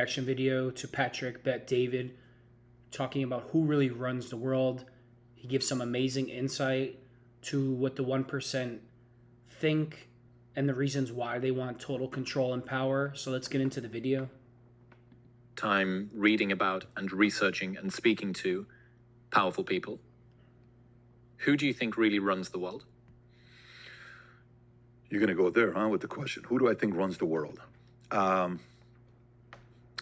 reaction video to Patrick Bet David talking about who really runs the world. He gives some amazing insight to what the 1% think and the reasons why they want total control and power. So let's get into the video. Time reading about and researching and speaking to powerful people. Who do you think really runs the world? You're going to go there, huh, with the question. Who do I think runs the world?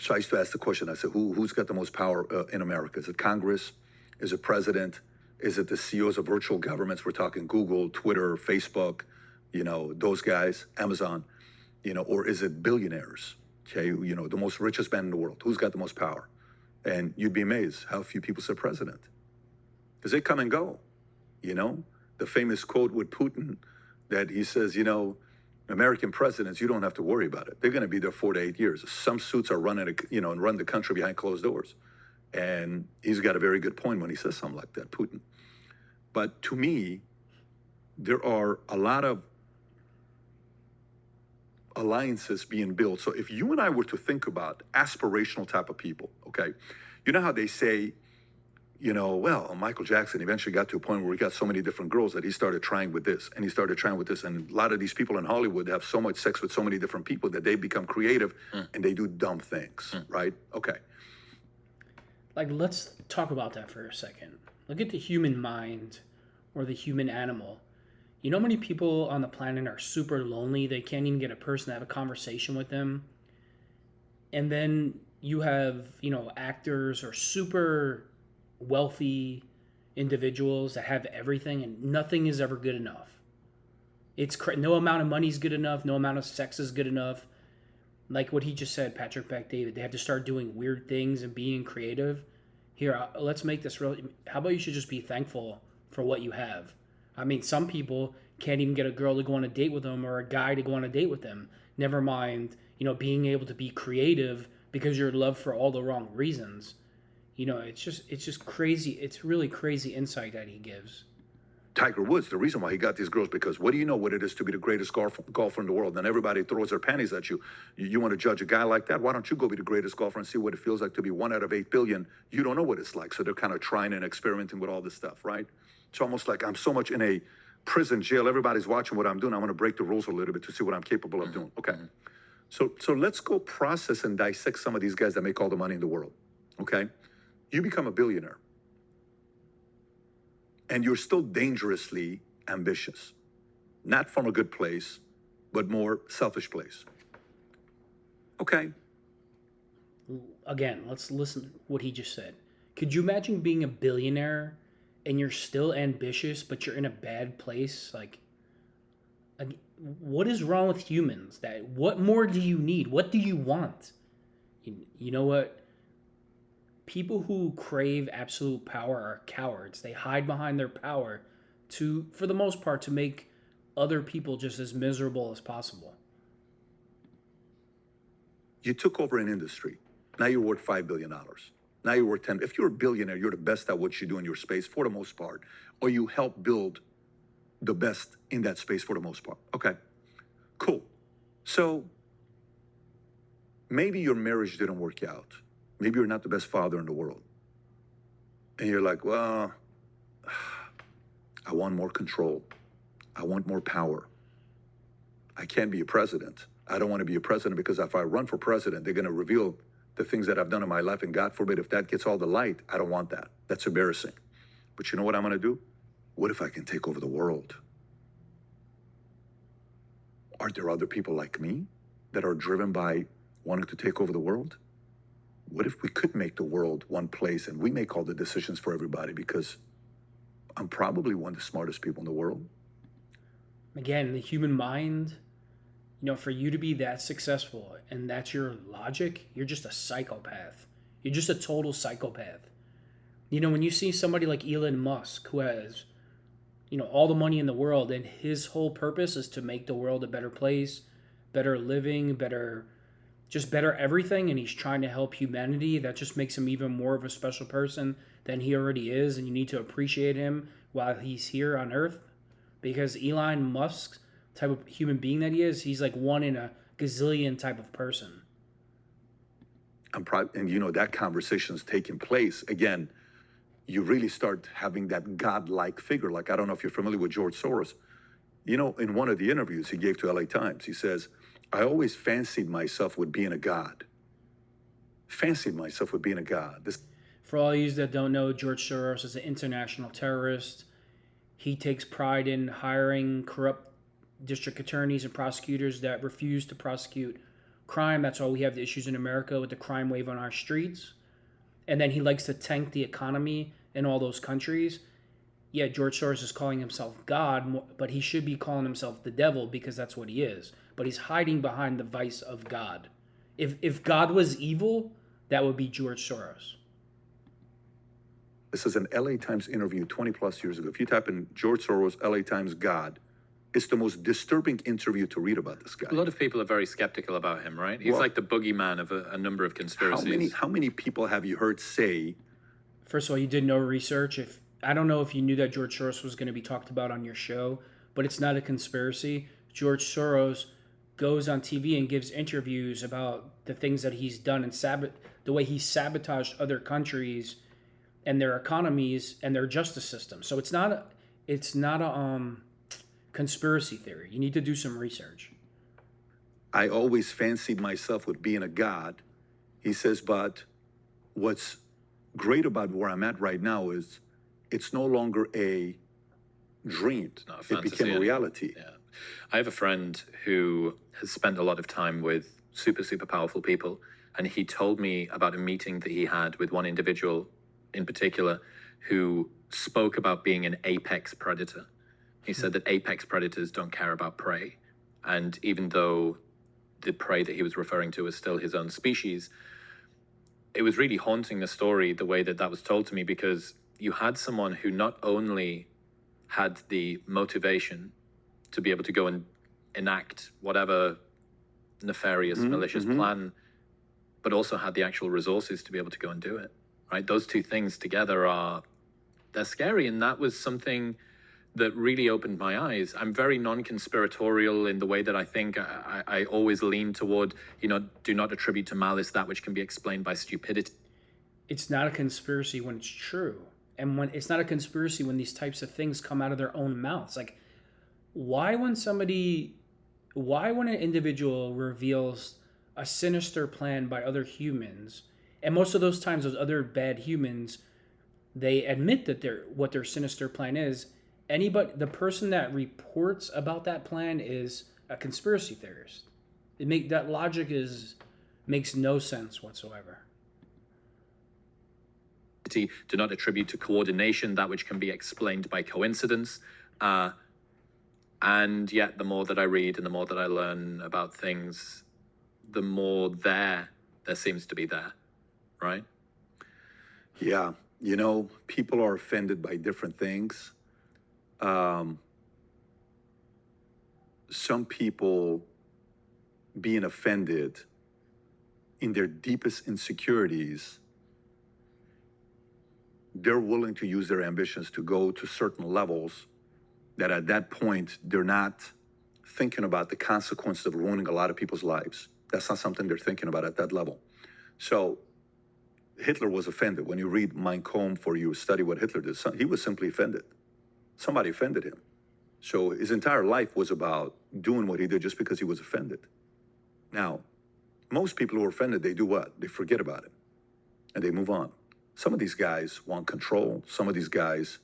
So I used to ask the question, I said, who's got the most power in America? Is it Congress? Is it president? Is it the CEOs of virtual governments? We're talking Google, Twitter, Facebook, those guys, Amazon, or is it billionaires? Okay, the most richest man in the world. Who's got the most power? And you'd be amazed how few people say president. Because they come and go, The famous quote with Putin that he says, American presidents, you don't have to worry about it. They're going to be there 4 to 8 years. Some suits are running, and run the country behind closed doors. And he's got a very good point when he says something like that, Putin. But to me, there are a lot of alliances being built. So if you and I were to think about aspirational type of people, okay, you know how they say, well, Michael Jackson eventually got to a point where he got so many different girls that he started trying with this and he started trying with this. And a lot of these people in Hollywood have so much sex with so many different people that they become creative and they do dumb things, right? Okay. Like, let's talk about that for a second. Look at the human mind or the human animal. You know how many people on the planet are super lonely? They can't even get a person to have a conversation with them. And then you have, actors or super wealthy individuals that have everything and nothing is ever good enough. No amount of money is good enough. No amount of sex is good enough. Like what he just said, Patrick Bet David, they have to start doing weird things and being creative. Here, let's make this real. How about you should just be thankful for what you have? I mean, some people can't even get a girl to go on a date with them or a guy to go on a date with them. Never mind, being able to be creative because you're loved for all the wrong reasons. It's just crazy. It's really crazy insight that he gives. Tiger Woods, the reason why he got these girls, because what do you know what it is to be the greatest golfer in the world? And everybody throws their panties at you. You want to judge a guy like that? Why don't you go be the greatest golfer and see what it feels like to be 1 out of 8 billion? You don't know what it's like. So they're kind of trying and experimenting with all this stuff, right? It's almost like I'm so much in a prison jail. Everybody's watching what I'm doing. I want to break the rules a little bit to see what I'm capable of doing. Okay. So let's go process and dissect some of these guys that make all the money in the world. Okay. You become a billionaire. And you're still dangerously ambitious. Not from a good place, but more selfish place. Okay. Again, let's listen to what he just said. Could you imagine being a billionaire and you're still ambitious, but you're in a bad place? Like, what is wrong with humans? What more do you need? What do you want? You know what? People who crave absolute power are cowards. They hide behind their power for the most part, to make other people just as miserable as possible. You took over an industry. Now you're worth $5 billion. Now you're worth 10. If you're a billionaire, you're the best at what you do in your space for the most part, or you help build the best in that space for the most part. Okay, cool. So maybe your marriage didn't work out. Maybe you're not the best father in the world. And you're like, well, I want more control. I want more power. I can't be a president. I don't want to be a president because if I run for president, they're going to reveal the things that I've done in my life. And God forbid, if that gets all the light, I don't want that. That's embarrassing. But you know what I'm going to do? What if I can take over the world? Are there other people like me that are driven by wanting to take over the world? What if we could make the world one place and we make all the decisions for everybody? Because I'm probably one of the smartest people in the world. Again, the human mind, for you to be that successful and that's your logic, you're just a psychopath. You're just a total psychopath. When you see somebody like Elon Musk who has, all the money in the world and his whole purpose is to make the world a better place, better living, better everything, and he's trying to help humanity, that just makes him even more of a special person than he already is, and you need to appreciate him while he's here on Earth, because Elon Musk's type of human being that he is, he's like one in a gazillion type of person. and you know, that conversation's taking place. Again, you really start having that godlike figure. Like, I don't know if you're familiar with George Soros. You know, in one of the interviews he gave to LA Times, he says, I always fancied myself with being a god. Fancied myself with being a god. This For all you that don't know, George Soros is an international terrorist. He takes pride in hiring corrupt district attorneys and prosecutors that refuse to prosecute crime. That's why we have the issues in America with the crime wave on our streets. And then he likes to tank the economy in all those countries. Yeah, George Soros is calling himself God, but he should be calling himself the devil because that's what he is. But he's hiding behind the vice of God. If God was evil, that would be George Soros. is an LA Times interview 20 plus years ago. If you type in George Soros, LA Times, God, it's the most disturbing interview to read about this guy. A lot of people are very skeptical about him, right? He's like the boogeyman of a number of conspiracies. How many people have you heard say? First of all, you did no research. I don't know if you knew that George Soros was going to be talked about on your show, but it's not a conspiracy. George Soros goes on TV and gives interviews about the things that he's done and the way he sabotaged other countries and their economies and their justice system. So it's not a conspiracy theory. You need to do some research. I always fancied myself with being a god. He says, but what's great about where I'm at right now is it's no longer a dream. It became a reality. Yeah. I have a friend who has spent a lot of time with super powerful people, and he told me about a meeting that he had with one individual in particular who spoke about being an apex predator. He said that apex predators don't care about prey. And even though the prey that he was referring to was still his own species, it was really haunting the story, the way that was told to me, because you had someone who not only had the motivation to be able to go and enact whatever nefarious, malicious plan, but also had the actual resources to be able to go and do it, right? Those two things together they're scary. And that was something that really opened my eyes. I'm very non-conspiratorial in the way that I think. I always lean toward, do not attribute to malice that which can be explained by stupidity. It's not a conspiracy when it's true. And when it's not a conspiracy when these types of things come out of their own mouths. Like, why when an individual reveals a sinister plan by other humans, and most of those times those other bad humans, they admit that what their sinister plan is, the person that reports about that plan is a conspiracy theorist. That logic makes no sense whatsoever. Do not attribute to coordination that which can be explained by coincidence. And yet, the more that I read and the more that I learn about things, the more there seems to be there, right? Yeah. People are offended by different things. Some people being offended in their deepest insecurities, they're willing to use their ambitions to go to certain levels that at that point, they're not thinking about the consequences of ruining a lot of people's lives. That's not something they're thinking about at that level. So Hitler was offended. When you read Mein Kampf or you study what Hitler did, he was simply offended. Somebody offended him. So his entire life was about doing what he did just because he was offended. Now, most people who are offended, they do what? They forget about it and they move on. Some of these guys want control. Some of these guys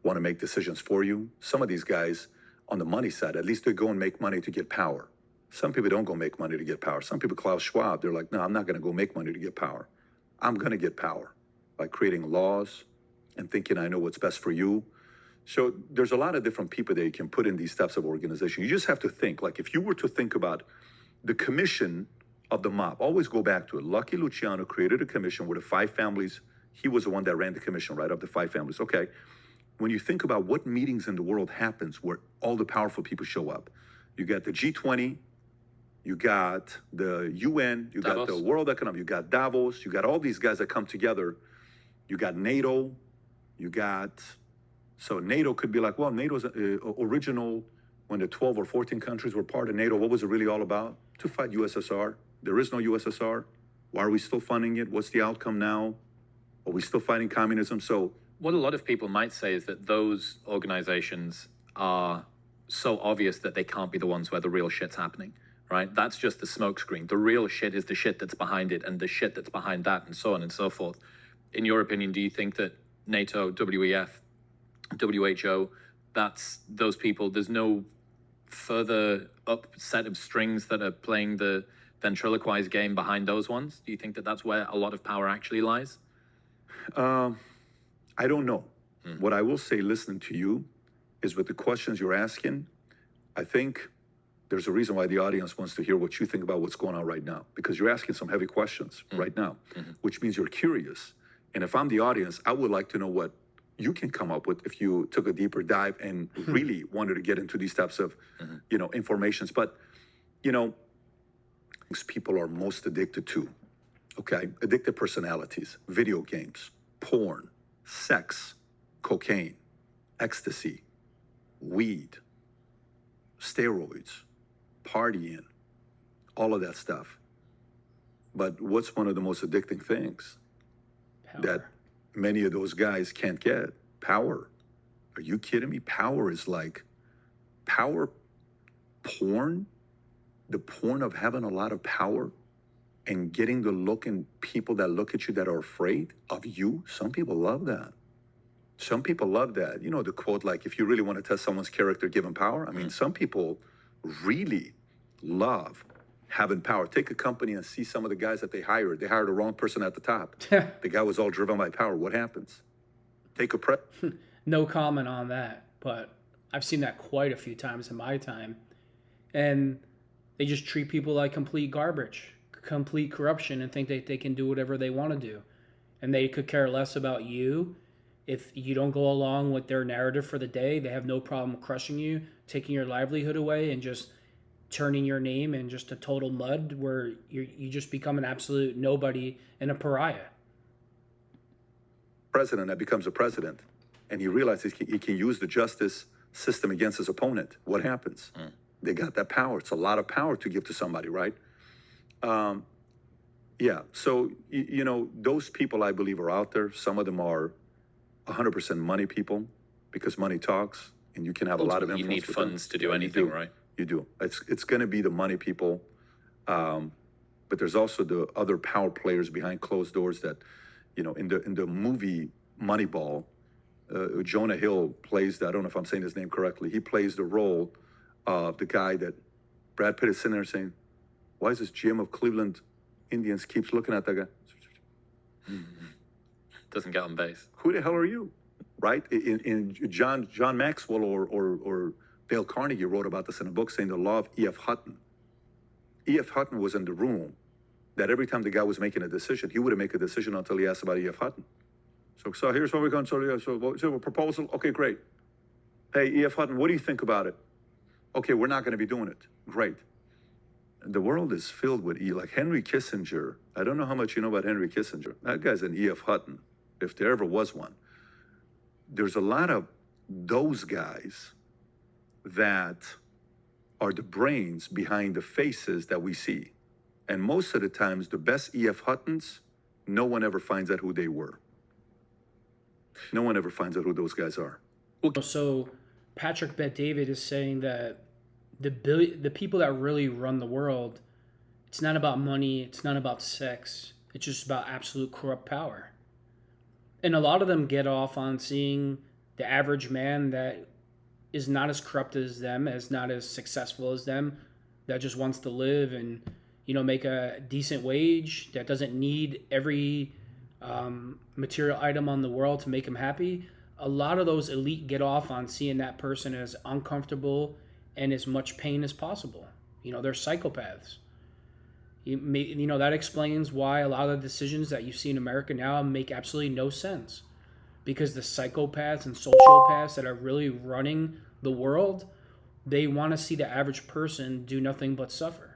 want to make decisions for you. Some of these guys on the money side, at least they go and make money to get power. Some people don't go make money to get power. Some people, Klaus Schwab, they're like, no, I'm not going to go make money to get power. I'm going to get power by creating laws and thinking I know what's best for you. So there's a lot of different people that you can put in these types of organizations. You just have to think, like if you were to think about the commission of the mob, always go back to it. Lucky Luciano created a commission with the 5 families. He was the one that ran the commission, right, of the 5 families. Okay. When you think about what meetings in the world happens where all the powerful people show up, you got the G20, you got the UN, you got the World Economic, you got Davos, you got all these guys that come together. You got NATO, so NATO could be like, well, NATO's original, when the 12 or 14 countries were part of NATO, what was it really all about? To fight USSR. There is no USSR. Why are we still funding it? What's the outcome now? Are we still fighting communism? So what a lot of people might say is that those organizations are so obvious that they can't be the ones where the real shit's happening, right? That's just the smokescreen. The real shit is the shit that's behind it, and the shit that's behind that, and so on and so forth. In your opinion, do you think that NATO, WEF, WHO, that's those people, there's no further up set of strings that are playing the ventriloquized game behind those ones? Do you think that that's where a lot of power actually lies? I don't know. What I will say, listening to you, is with the questions you're asking, I think there's a reason why the audience wants to hear what you think about what's going on right now, because you're asking some heavy questions right now, which means you're curious. And if I'm the audience, I would like to know what you can come up with if you took a deeper dive and really wanted to get into these types of, informations. But, things people are most addicted to, okay? Addictive personalities, video games, porn, sex, cocaine, ecstasy, weed, steroids, partying, all of that stuff. But what's one of the most addicting things that many of those guys can't get? Power. Are you kidding me? Power is like power porn, the porn of having a lot of power and getting the look in people that look at you that are afraid of you. Some people love that. Some people love that. You know, the quote, like, if you really want to test someone's character, give them power. I mean, some people really love having power. Take a company and see some of the guys that they hired. They hired the wrong person at the top. The guy was all driven by power. What happens? Take a No comment on that, but I've seen that quite a few times in my time. And they just treat people like complete garbage, complete corruption, and think that they can do whatever they want to do. And they could care less about you. If you don't go along with their narrative for the day, they have no problem crushing you, taking your livelihood away, and just turning your name in just a total mud where you just become an absolute nobody and a pariah. President that becomes a president, and he realizes he can use the justice system against his opponent. What happens? They got that power. It's a lot of power to give to somebody, right? Yeah. So, those people, I believe, are out there. Some of them are 100% money people, because money talks, and you can have a lot of influence. You need with funds them. to do anything, right? You do. It's going to be the money people, but there's also the other power players behind closed doors that, in the movie Moneyball, Jonah Hill plays. I don't know if I'm saying his name correctly. He plays the role of the guy that Brad Pitt is sitting there saying, "Why is this GM of Cleveland Indians keeps looking at that guy?" Doesn't get on base. Who the hell are you? Right? In John Maxwell or Dale Carnegie wrote about this in a book, saying the law of E.F. Hutton. E.F. Hutton was in the room that every time the guy was making a decision, he wouldn't make a decision until he asked about E.F. Hutton. So here's what we're going to do. So a proposal? Okay, great. Hey, E.F. Hutton, what do you think about it? Okay, we're not going to be doing it. Great. The world is filled with like Henry Kissinger. I don't know how much you know about Henry Kissinger. That guy's an E.F. Hutton, if there ever was one. There's a lot of those guys that are the brains behind the faces that we see. And most of the times, the best E.F. Huttons, no one ever finds out who they were. No one ever finds out who those guys are. So Patrick Bet-David is saying that the people that really run the world, it's not about money, it's not about sex, it's just about absolute corrupt power. And a lot of them get off on seeing the average man that is not as corrupt as them, as not as successful as them, that just wants to live and, make a decent wage, that doesn't need every material item on the world to make him happy. A lot of those elite get off on seeing that person as uncomfortable and as much pain as possible. They're psychopaths. That explains why a lot of the decisions that you see in America now make absolutely no sense. Because the psychopaths and sociopaths that are really running the world, they want to see the average person do nothing but suffer.